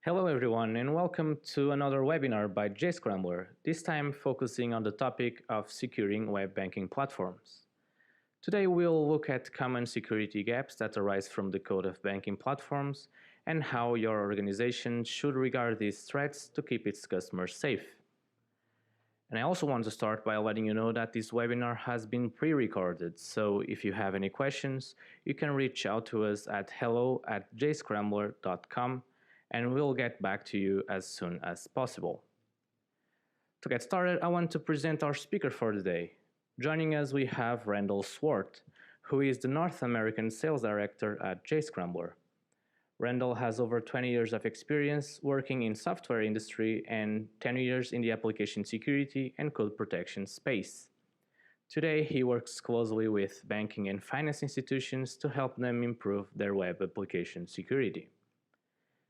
Hello everyone and welcome to another webinar by Jscrambler, this time focusing on the topic of securing web banking platforms. Today we'll look at common security gaps that arise from the code of banking platforms and how your organization should regard these threats to keep its customers safe. And I also want to start by letting you know that this webinar has been pre-recorded, so if you have any questions, you can reach out to us at hello@jscrambler.com and we'll get back to you as soon as possible. To get started, I want to present our speaker for today. Joining us, we have Randall Swart, who is the North American Sales Director at Jscrambler. Randall has over 20 years of experience working in software industry and 10 years in the application security and code protection space. Today, he works closely with banking and finance institutions to help them improve their web application security.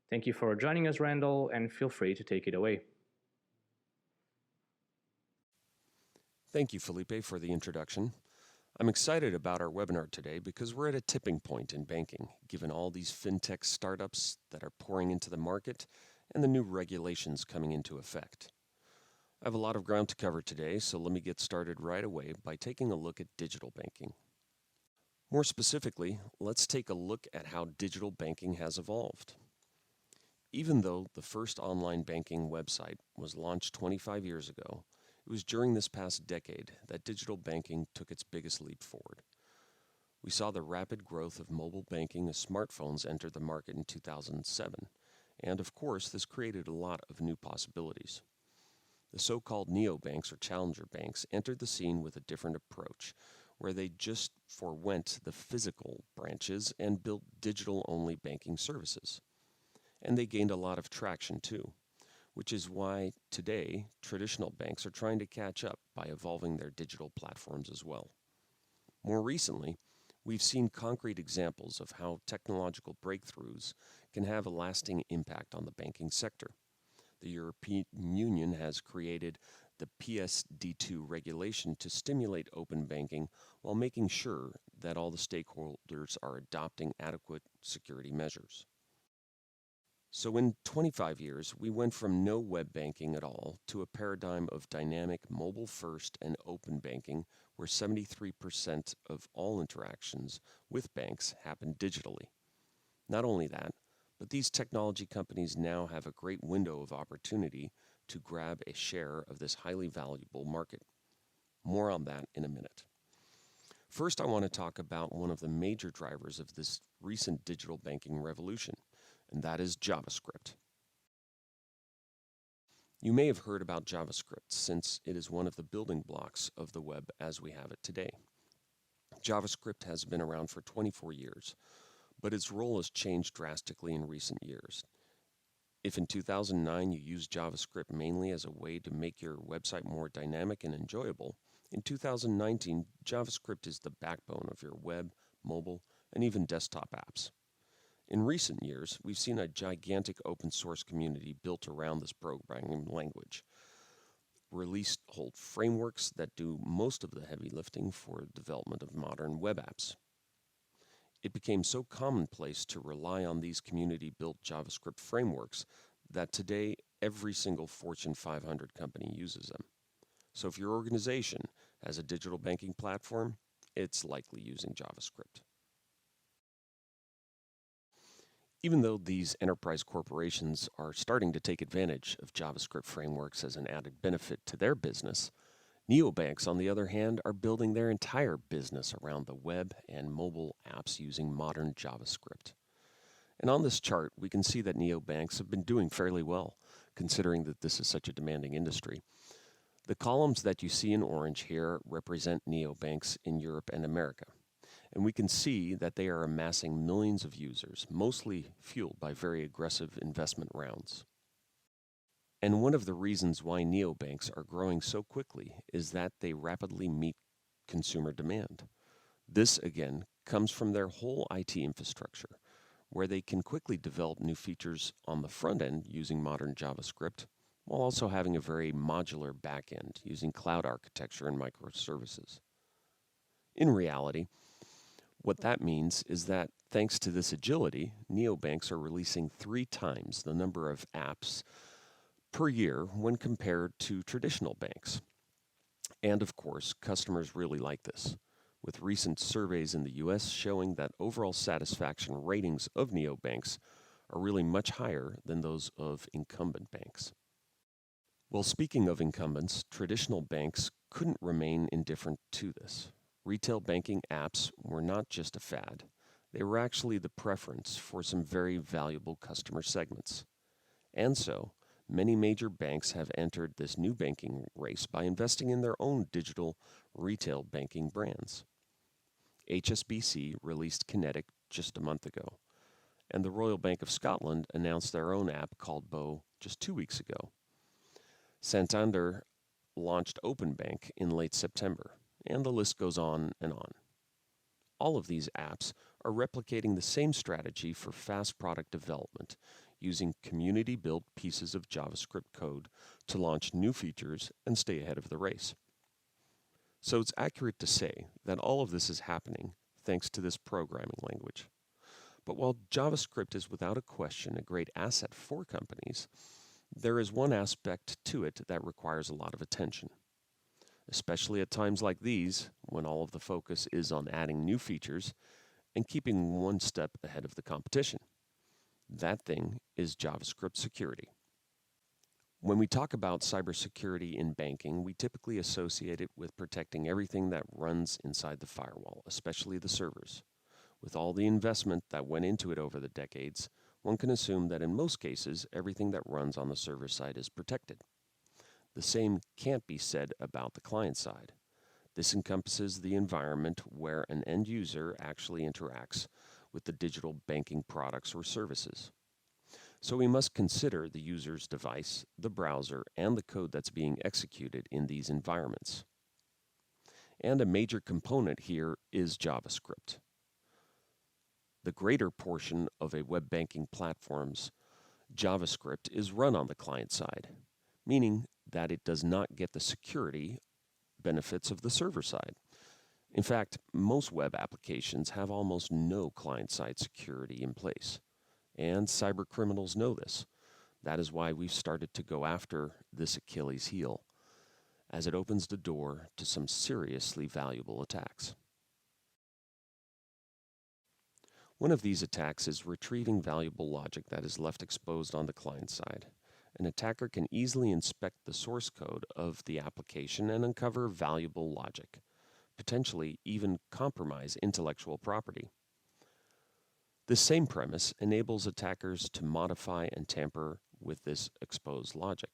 Thank you for joining us, Randall, and feel free to take it away. Thank you, Felipe, for the introduction. I'm excited about our webinar today because we're at a tipping point in banking, given all these fintech startups that are pouring into the market and the new regulations coming into effect. I have a lot of ground to cover today, so let me get started right away by taking a look at digital banking. More specifically, let's take a look at how digital banking has evolved. Even though the first online banking website was launched 25 years ago, it was during this past decade that digital banking took its biggest leap forward. We saw the rapid growth of mobile banking as smartphones entered the market in 2007, and of course this created a lot of new possibilities. The so-called neobanks or challenger banks entered the scene with a different approach, where they just forwent the physical branches and built digital-only banking services. And they gained a lot of traction too, which is why today traditional banks are trying to catch up by evolving their digital platforms as well. More recently, we've seen concrete examples of how technological breakthroughs can have a lasting impact on the banking sector. The European Union has created the PSD2 regulation to stimulate open banking while making sure that all the stakeholders are adopting adequate security measures. So in 25 years, we went from no web banking at all to a paradigm of dynamic mobile-first and open banking where 73% of all interactions with banks happen digitally. Not only that, but these technology companies now have a great window of opportunity to grab a share of this highly valuable market. More on that in a minute. First, I want to talk about one of the major drivers of this recent digital banking revolution, and that is JavaScript. You may have heard about JavaScript since it is one of the building blocks of the web as we have it today. JavaScript has been around for 24 years, but its role has changed drastically in recent years. If in 2009 you used JavaScript mainly as a way to make your website more dynamic and enjoyable, in 2019 JavaScript is the backbone of your web, mobile, and even desktop apps. In recent years, we've seen a gigantic open source community built around this programming language. Released whole frameworks that do most of the heavy lifting for development of modern web apps. It became so commonplace to rely on these community-built JavaScript frameworks that today every single Fortune 500 company uses them. So if your organization has a digital banking platform, it's likely using JavaScript. Even though these enterprise corporations are starting to take advantage of JavaScript frameworks as an added benefit to their business, neobanks, on the other hand, are building their entire business around the web and mobile apps using modern JavaScript. And on this chart, we can see that neobanks have been doing fairly well, considering that this is such a demanding industry. The columns that you see in orange here represent neobanks in Europe and America. And we can see that they are amassing millions of users, mostly fueled by very aggressive investment rounds. And one of the reasons why neobanks are growing so quickly is that they rapidly meet consumer demand. This, again, comes from their whole IT infrastructure, where they can quickly develop new features on the front end using modern JavaScript, while also having a very modular back end using cloud architecture and microservices. In reality, What that means is that thanks to this agility, neobanks are releasing 3 times the number of apps per year when compared to traditional banks. And of course, customers really like this, with recent surveys in the US showing that overall satisfaction ratings of neobanks are really much higher than those of incumbent banks. Well, speaking of incumbents, traditional banks couldn't remain indifferent to this. Retail banking apps were not just a fad, they were actually the preference for some very valuable customer segments. And so, many major banks have entered this new banking race by investing in their own digital retail banking brands. HSBC released Kinetic just a month ago, and the Royal Bank of Scotland announced their own app called Bo just 2 weeks ago. Santander launched OpenBank in late September, and the list goes on and on. All of these apps are replicating the same strategy for fast product development, using community-built pieces of JavaScript code to launch new features and stay ahead of the race. So it's accurate to say that all of this is happening thanks to this programming language. But while JavaScript is without a question a great asset for companies, there is one aspect to it that requires a lot of attention, especially at times like these when all of the focus is on adding new features and keeping one step ahead of the competition. That thing is JavaScript security. When we talk about cybersecurity in banking, we typically associate it with protecting everything that runs inside the firewall, especially the servers. With all the investment that went into it over the decades, one can assume that in most cases, everything that runs on the server side is protected. The same can't be said about the client side. This encompasses the environment where an end user actually interacts with the digital banking products or services. So we must consider the user's device, the browser, and the code that's being executed in these environments. And a major component here is JavaScript. The greater portion of a web banking platform's JavaScript is run on the client side, meaning that it does not get the security benefits of the server side. In fact, most web applications have almost no client-side security in place, and cyber criminals know this. That is why we've started to go after this Achilles heel, as it opens the door to some seriously valuable attacks. One of these attacks is retrieving valuable logic that is left exposed on the client side. An attacker can easily inspect the source code of the application and uncover valuable logic, potentially even compromise intellectual property. This same premise enables attackers to modify and tamper with this exposed logic.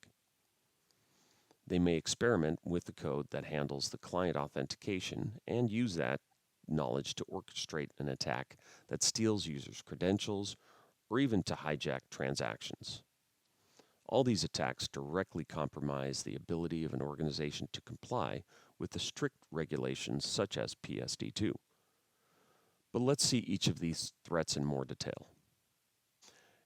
They may experiment with the code that handles the client authentication and use that knowledge to orchestrate an attack that steals users' credentials or even to hijack transactions. All these attacks directly compromise the ability of an organization to comply with the strict regulations such as PSD2. But let's see each of these threats in more detail.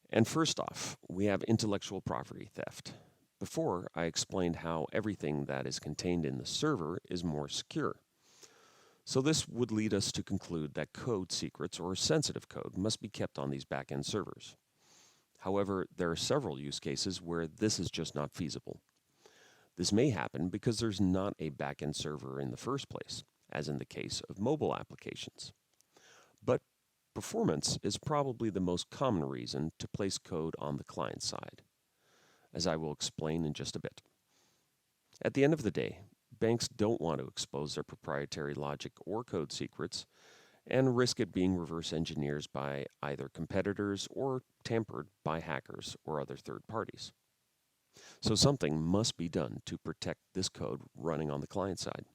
And first off, we have intellectual property theft. Before, I explained how everything that is contained in the server is more secure. So this would lead us to conclude that code secrets or sensitive code must be kept on these back-end servers. However, there are several use cases where this is just not feasible. This may happen because there's not a back-end server in the first place, as in the case of mobile applications. But performance is probably the most common reason to place code on the client side, as I will explain in just a bit. At the end of the day, banks don't want to expose their proprietary logic or code secrets and risk it being reverse engineered by either competitors or tampered by hackers or other third parties. So something must be done to protect this code running on the client side.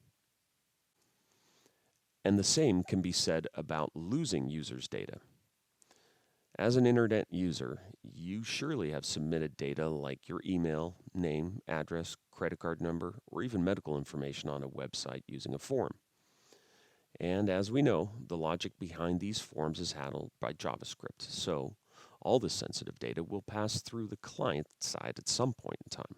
And the same can be said about losing users' data. As an internet user, you surely have submitted data like your email, name, address, credit card number, or even medical information on a website using a form. And as we know, the logic behind these forms is handled by JavaScript, so all this sensitive data will pass through the client side at some point in time.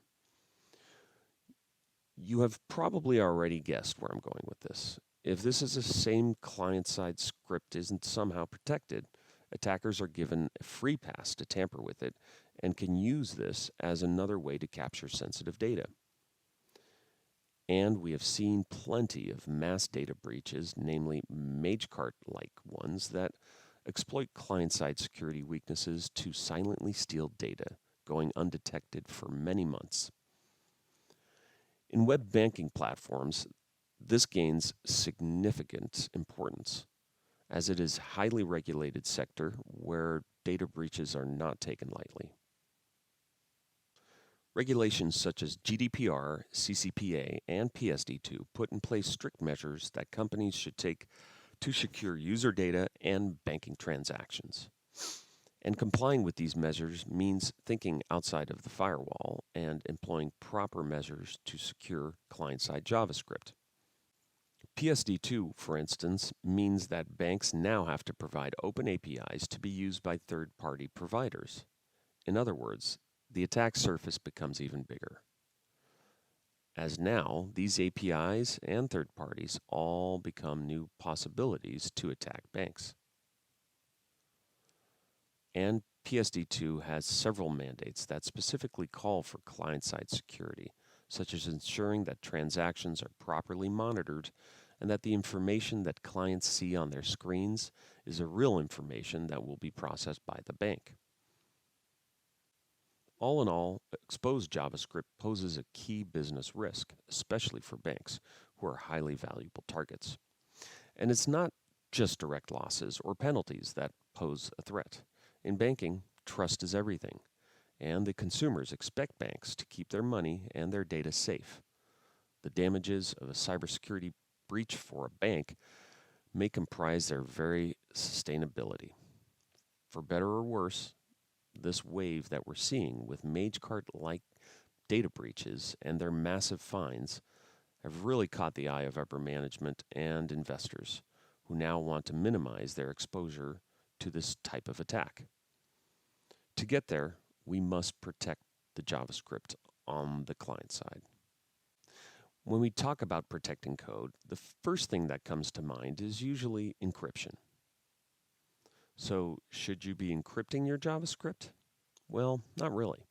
You have probably already guessed where I'm going with this. If this is the same client-side script isn't somehow protected, attackers are given a free pass to tamper with it and can use this as another way to capture sensitive data. And we have seen plenty of mass data breaches, namely Magecart-like ones, that exploit client-side security weaknesses to silently steal data, going undetected for many months. In web banking platforms, this gains significant importance, as it is a highly regulated sector where data breaches are not taken lightly. Regulations such as GDPR, CCPA, and PSD2 put in place strict measures that companies should take to secure user data and banking transactions. And complying with these measures means thinking outside of the firewall and employing proper measures to secure client-side JavaScript. PSD2, for instance, means that banks now have to provide open APIs to be used by third-party providers. In other words, the attack surface becomes even bigger, as now these APIs and third parties all become new possibilities to attack banks. And PSD2 has several mandates that specifically call for client-side security, such as ensuring that transactions are properly monitored and that the information that clients see on their screens is a real information that will be processed by the bank. All in all, exposed JavaScript poses a key business risk, especially for banks, who are highly valuable targets. And it's not just direct losses or penalties that pose a threat. In banking, trust is everything, and the consumers expect banks to keep their money and their data safe. The damages of a cybersecurity breach for a bank may comprise their very sustainability. For better or worse, this wave that we're seeing with Magecart-like data breaches and their massive fines have really caught the eye of upper management and investors who now want to minimize their exposure to this type of attack. To get there, we must protect the JavaScript on the client side. When we talk about protecting code, the first thing that comes to mind is usually encryption. So, should you be encrypting your JavaScript? Well, not really.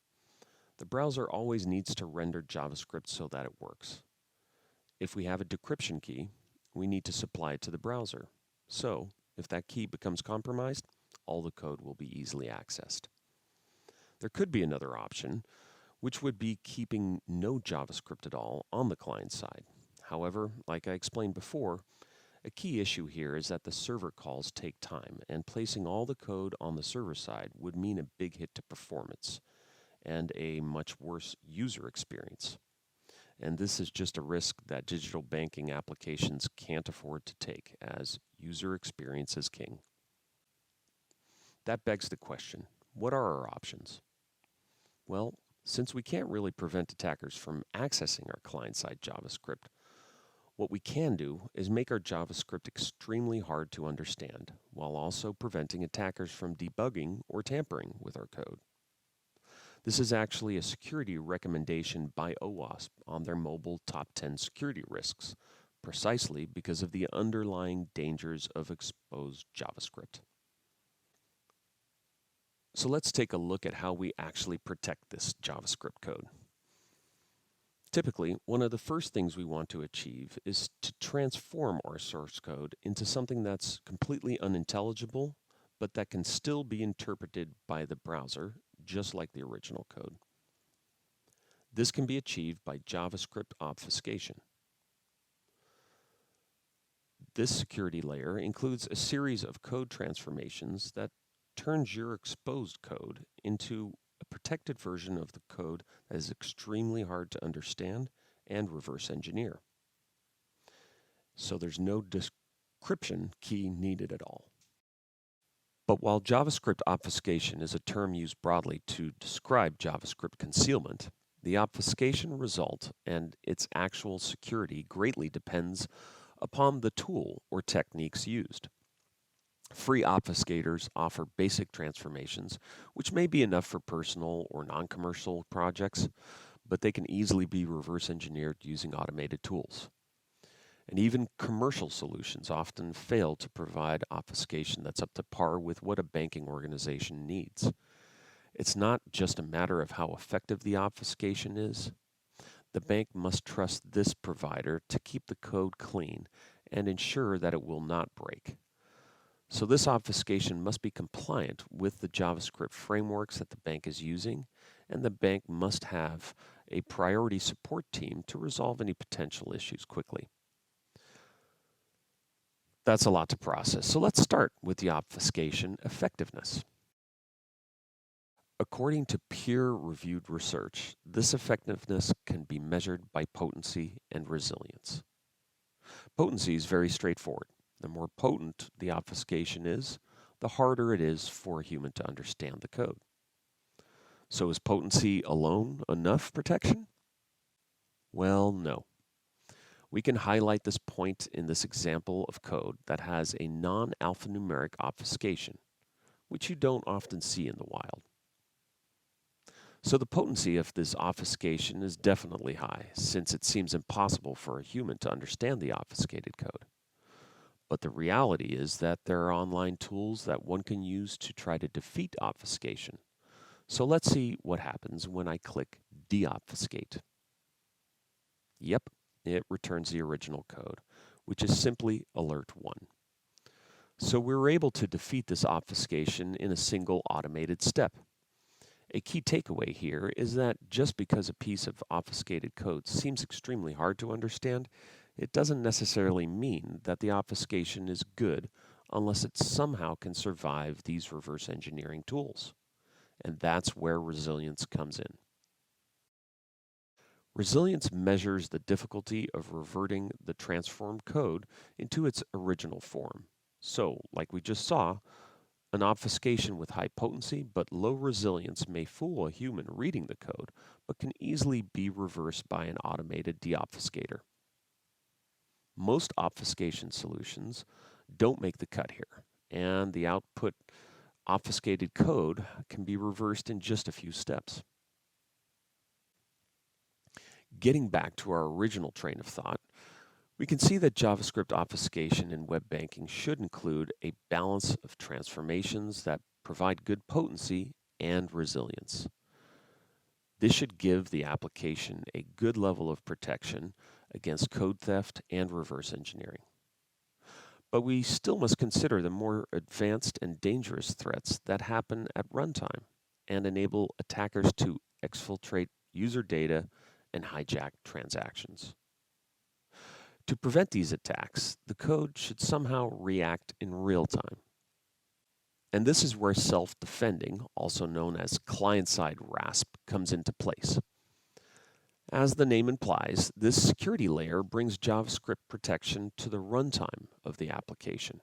The browser always needs to render JavaScript so that it works. If we have a decryption key, we need to supply it to the browser. So, if that key becomes compromised, all the code will be easily accessed. There could be another option, which would be keeping no JavaScript at all on the client side. However, like I explained before, a key issue here is that the server calls take time, and placing all the code on the server side would mean a big hit to performance and a much worse user experience. And this is just a risk that digital banking applications can't afford to take, as user experience is king. That begs the question, what are our options? Well, since we can't really prevent attackers from accessing our client-side JavaScript, what we can do is make our JavaScript extremely hard to understand, while also preventing attackers from debugging or tampering with our code. This is actually a security recommendation by OWASP on their mobile top 10 security risks, precisely because of the underlying dangers of exposed JavaScript. So let's take a look at how we actually protect this JavaScript code. Typically, one of the first things we want to achieve is to transform our source code into something that's completely unintelligible, but that can still be interpreted by the browser, just like the original code. This can be achieved by JavaScript obfuscation. This security layer includes a series of code transformations that turns your exposed code into a protected version of the code that is extremely hard to understand and reverse engineer. So there's no decryption key needed at all. But while JavaScript obfuscation is a term used broadly to describe JavaScript concealment, the obfuscation result and its actual security greatly depends upon the tool or techniques used. Free obfuscators offer basic transformations, which may be enough for personal or non-commercial projects, but they can easily be reverse engineered using automated tools. And even commercial solutions often fail to provide obfuscation that's up to par with what a banking organization needs. It's not just a matter of how effective the obfuscation is. The bank must trust this provider to keep the code clean and ensure that it will not break. So this obfuscation must be compliant with the JavaScript frameworks that the bank is using, and the bank must have a priority support team to resolve any potential issues quickly. That's a lot to process, so let's start with the obfuscation effectiveness. According to peer-reviewed research, this effectiveness can be measured by potency and resilience. Potency is very straightforward. The more potent the obfuscation is, the harder it is for a human to understand the code. So is potency alone enough protection? Well, no. We can highlight this point in this example of code that has a non-alphanumeric obfuscation, which you don't often see in the wild. So the potency of this obfuscation is definitely high, since it seems impossible for a human to understand the obfuscated code. But the reality is that there are online tools that one can use to try to defeat obfuscation. So let's see what happens when I click deobfuscate. Yep, it returns the original code, which is simply alert 1. So we were able to defeat this obfuscation in a single automated step. A key takeaway here is that just because a piece of obfuscated code seems extremely hard to understand, it doesn't necessarily mean that the obfuscation is good unless it somehow can survive these reverse engineering tools. And that's where resilience comes in. Resilience measures the difficulty of reverting the transformed code into its original form. So, like we just saw, an obfuscation with high potency but low resilience may fool a human reading the code, but can easily be reversed by an automated deobfuscator. Most obfuscation solutions don't make the cut here, and the output obfuscated code can be reversed in just a few steps. Getting back to our original train of thought, we can see that JavaScript obfuscation in web banking should include a balance of transformations that provide good potency and resilience. This should give the application a good level of protection against code theft and reverse engineering. But we still must consider the more advanced and dangerous threats that happen at runtime and enable attackers to exfiltrate user data and hijack transactions. To prevent these attacks, the code should somehow react in real time. And this is where self-defending, also known as client-side RASP, comes into place. As the name implies, this security layer brings JavaScript protection to the runtime of the application.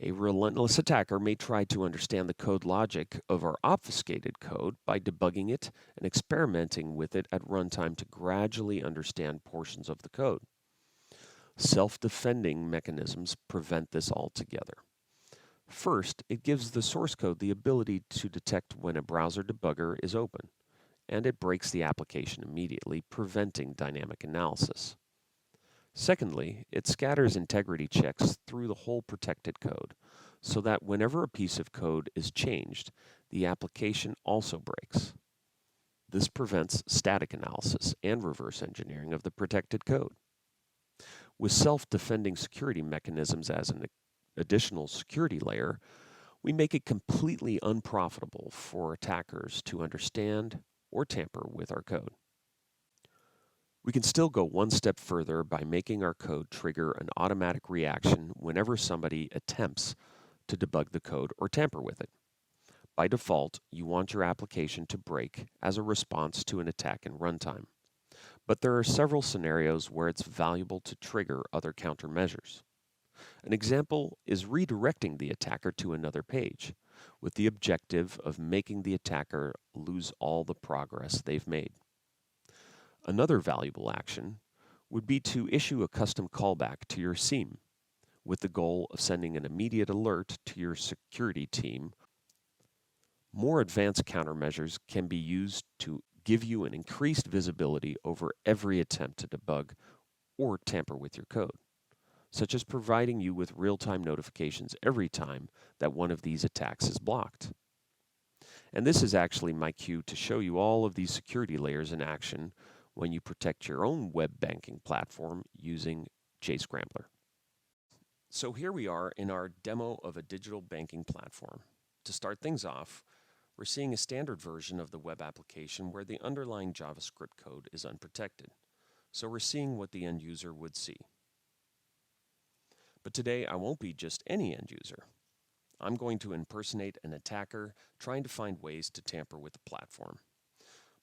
A relentless attacker may try to understand the code logic of our obfuscated code by debugging it and experimenting with it at runtime to gradually understand portions of the code. Self-defending mechanisms prevent this altogether. First, it gives the source code the ability to detect when a browser debugger is open, and it breaks the application immediately, preventing dynamic analysis. Secondly, it scatters integrity checks through the whole protected code, so that whenever a piece of code is changed, the application also breaks. This prevents static analysis and reverse engineering of the protected code. With self-defending security mechanisms as an additional security layer, we make it completely unprofitable for attackers to understand or tamper with our code. We can still go one step further by making our code trigger an automatic reaction whenever somebody attempts to debug the code or tamper with it. By default, you want your application to break as a response to an attack in runtime. But there are several scenarios where it's valuable to trigger other countermeasures. An example is redirecting the attacker to another page, with the objective of making the attacker lose all the progress they've made. Another valuable action would be to issue a custom callback to your SIEM, with the goal of sending an immediate alert to your security team. More advanced countermeasures can be used to give you an increased visibility over every attempt to debug or tamper with your code, such as providing you with real-time notifications every time that one of these attacks is blocked. And this is actually my cue to show you all of these security layers in action when you protect your own web banking platform using Jscrambler. So here we are in our demo of a digital banking platform. To start things off, we're seeing a standard version of the web application where the underlying JavaScript code is unprotected. So we're seeing what the end user would see. But today I won't be just any end user. I'm going to impersonate an attacker trying to find ways to tamper with the platform.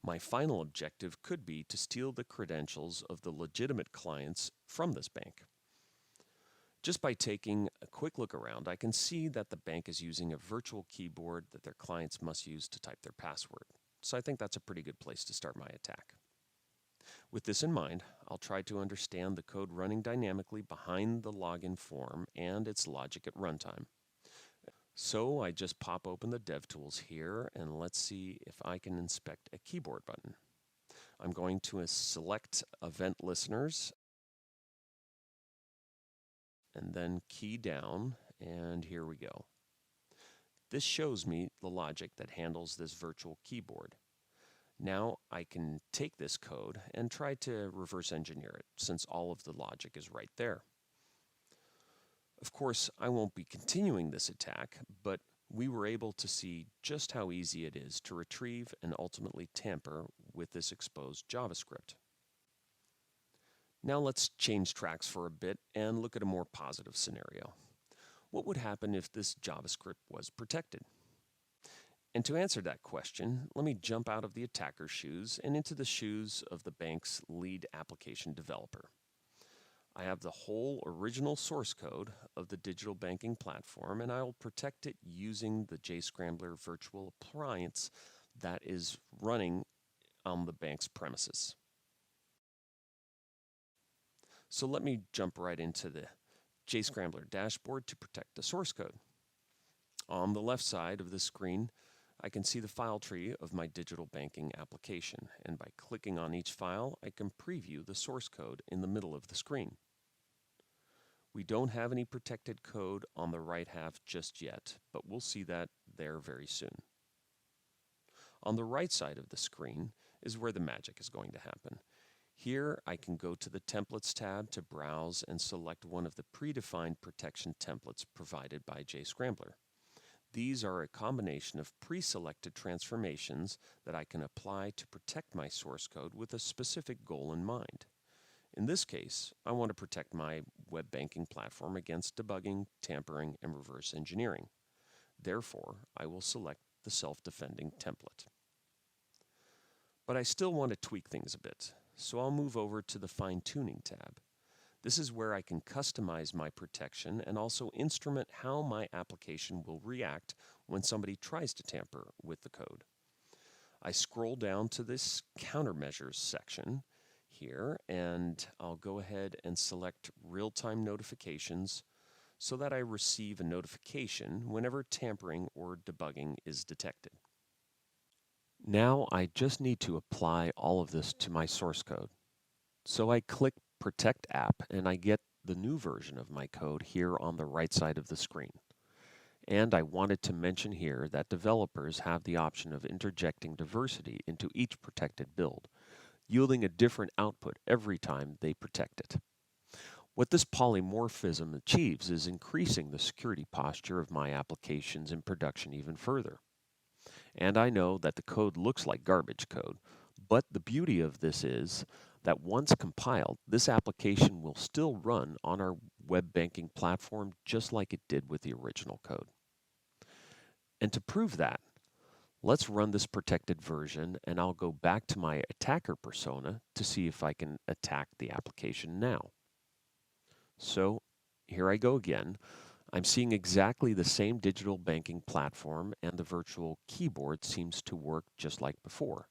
My final objective could be to steal the credentials of the legitimate clients from this bank. Just by taking a quick look around, I can see that the bank is using a virtual keyboard that their clients must use to type their password. So I think that's a pretty good place to start my attack. With this in mind, I'll try to understand the code running dynamically behind the login form and its logic at runtime. So I just pop open the DevTools here, and let's see if I can inspect a keyboard button. I'm going to select Event Listeners, and then key down, and here we go. This shows me the logic that handles this virtual keyboard. Now I can take this code and try to reverse engineer it, since all of the logic is right there. Of course, I won't be continuing this attack, but we were able to see just how easy it is to retrieve and ultimately tamper with this exposed JavaScript. Now let's change tracks for a bit and look at a more positive scenario. What would happen if this JavaScript was protected? And to answer that question, let me jump out of the attacker's shoes and into the shoes of the bank's lead application developer. I have the whole original source code of the digital banking platform, and I will protect it using the Jscrambler virtual appliance that is running on the bank's premises. So let me jump right into the Jscrambler dashboard to protect the source code. On the left side of the screen, I can see the file tree of my digital banking application, and by clicking on each file, I can preview the source code in the middle of the screen. We don't have any protected code on the right half just yet, but we'll see that there very soon. On the right side of the screen is where the magic is going to happen. Here I can go to the Templates tab to browse and select one of the predefined protection templates provided by Jscrambler. These are a combination of pre-selected transformations that I can apply to protect my source code with a specific goal in mind. In this case, I want to protect my web banking platform against debugging, tampering, and reverse engineering. Therefore, I will select the self-defending template. But I still want to tweak things a bit, so I'll move over to the Fine-Tuning tab. This is where I can customize my protection and also instrument how my application will react when somebody tries to tamper with the code. I scroll down to this Countermeasures section here, and I'll go ahead and select Real-Time Notifications so that I receive a notification whenever tampering or debugging is detected. Now I just need to apply all of this to my source code. So I click Protect App, and I get the new version of my code here on the right side of the screen. And I wanted to mention here that developers have the option of interjecting diversity into each protected build, yielding a different output every time they protect it. What this polymorphism achieves is increasing the security posture of my applications in production even further. And I know that the code looks like garbage code, but the beauty of this is that once compiled, this application will still run on our web banking platform just like it did with the original code. And to prove that, let's run this protected version, and I'll go back to my attacker persona to see if I can attack the application now. So here I go again. I'm seeing exactly the same digital banking platform, and the virtual keyboard seems to work just like before.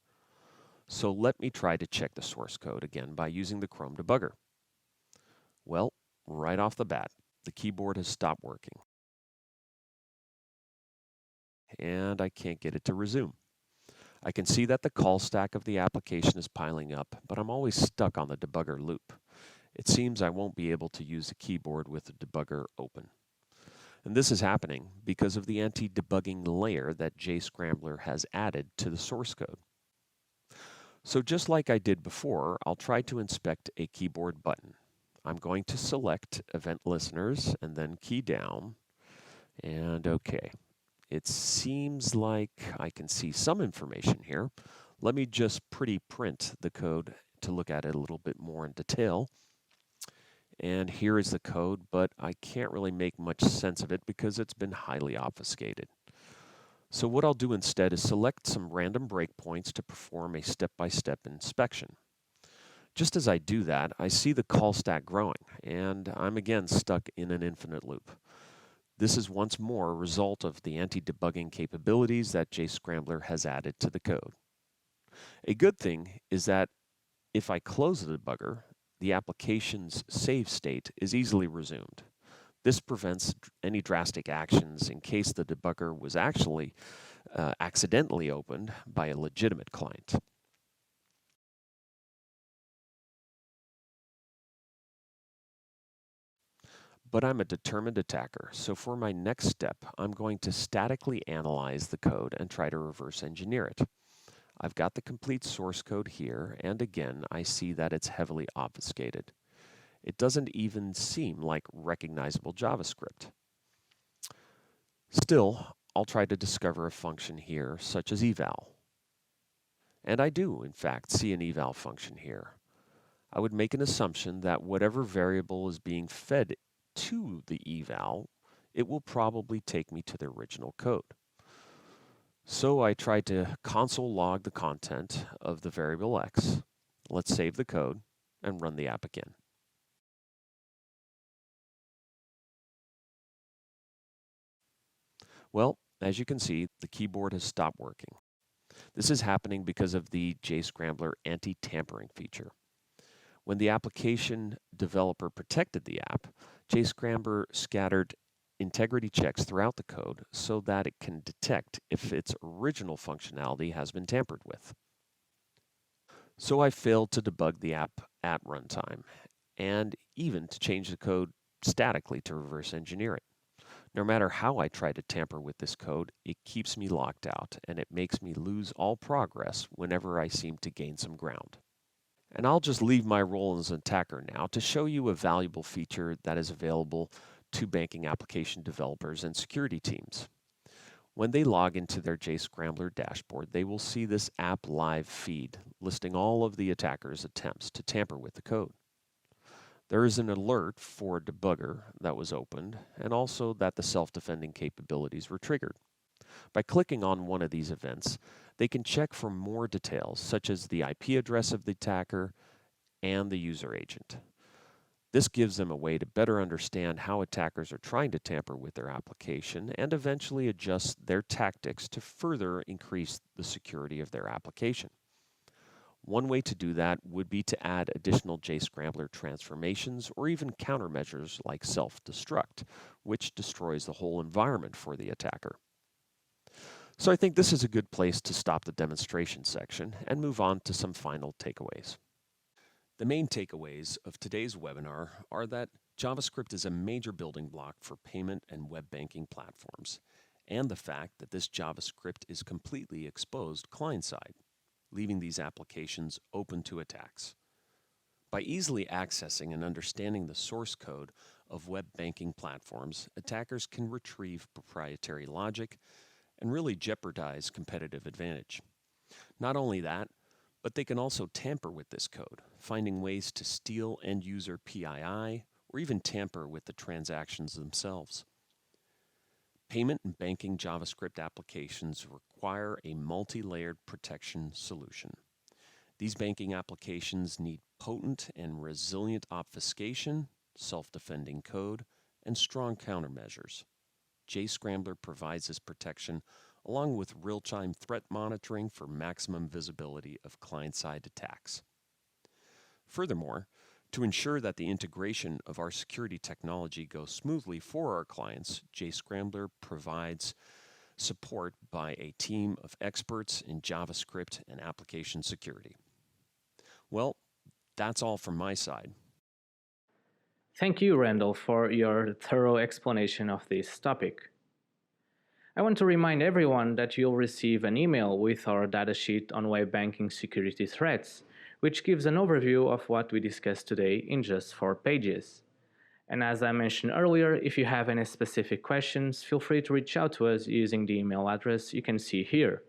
So let me try to check the source code again by using the Chrome debugger. Well, right off the bat, the keyboard has stopped working. And I can't get it to resume. I can see that the call stack of the application is piling up, but I'm always stuck on the debugger loop. it seems I won't be able to use the keyboard with the debugger open. And this is happening because of the anti-debugging layer that Jscrambler has added to the source code. So just like I did before, I'll try to inspect a keyboard button. I'm going to select Event Listeners and then key down, and OK. It seems like I can see some information here. Let me just pretty print the code to look at it a little bit more in detail. And here is the code, but I can't really make much sense of it because it's been highly obfuscated. So what I'll do instead is select some random breakpoints to perform a step-by-step inspection. Just as I do that, I see the call stack growing, and I'm again stuck in an infinite loop. This is once more a result of the anti-debugging capabilities that Jscrambler has added to the code. A good thing is that if I close the debugger, the application's save state is easily resumed. This prevents any drastic actions in case the debugger was actually accidentally opened by a legitimate client. But I'm a determined attacker, so for my next step, I'm going to statically analyze the code and try to reverse engineer it. I've got the complete source code here, and again, I see that it's heavily obfuscated. It doesn't even seem like recognizable JavaScript. Still, I'll try to discover a function here, such as eval. And I do, in fact, see an eval function here. I would make an assumption that whatever variable is being fed to the eval, it will probably take me to the original code. So I tried to console log the content of the variable x. Let's save the code and run the app again. Well, as you can see, the keyboard has stopped working. This is happening because of the Jscrambler anti-tampering feature. When the application developer protected the app, Jscrambler scattered integrity checks throughout the code so that it can detect if its original functionality has been tampered with. So I failed to debug the app at runtime, and even to change the code statically to reverse engineer it. No matter how I try to tamper with this code, it keeps me locked out, and it makes me lose all progress whenever I seem to gain some ground. And I'll just leave my role as an attacker now to show you a valuable feature that is available to banking application developers and security teams. When they log into their Jscrambler dashboard, they will see this app live feed listing all of the attacker's attempts to tamper with the code. There is an alert for a debugger that was opened, and also that the self-defending capabilities were triggered. By clicking on one of these events, they can check for more details, such as the IP address of the attacker and the user agent. This gives them a way to better understand how attackers are trying to tamper with their application and eventually adjust their tactics to further increase the security of their application. One way to do that would be to add additional Jscrambler transformations or even countermeasures like self-destruct, which destroys the whole environment for the attacker. So I think this is a good place to stop the demonstration section and move on to some final takeaways. The main takeaways of today's webinar are that JavaScript is a major building block for payment and web banking platforms, and the fact that this JavaScript is completely exposed client-side, leaving these applications open to attacks. By easily accessing and understanding the source code of web banking platforms, attackers can retrieve proprietary logic and really jeopardize competitive advantage. Not only that, but they can also tamper with this code, finding ways to steal end-user PII or even tamper with the transactions themselves. Payment and banking JavaScript applications require a multi-layered protection solution. These banking applications need potent and resilient obfuscation, self-defending code, and strong countermeasures. Jscrambler provides this protection along with real-time threat monitoring for maximum visibility of client-side attacks. Furthermore, to ensure that the integration of our security technology goes smoothly for our clients, Jscrambler provides support by a team of experts in JavaScript and application security. Well, that's all from my side. Thank you, Randall, for your thorough explanation of this topic. I want to remind everyone that you'll receive an email with our datasheet on web banking security threats, which gives an overview of what we discussed today in just 4 pages. And as I mentioned earlier, if you have any specific questions, feel free to reach out to us using the email address you can see here.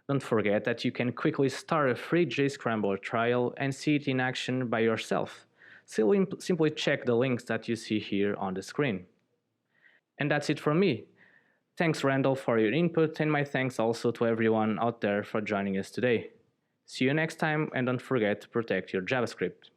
Don't forget that you can quickly start a free Jscrambler trial and see it in action by yourself. Simply check the links that you see here on the screen. And that's it from me. Thanks, Randall, for your input, and my thanks also to everyone out there for joining us today. See you next time, and don't forget to protect your JavaScript.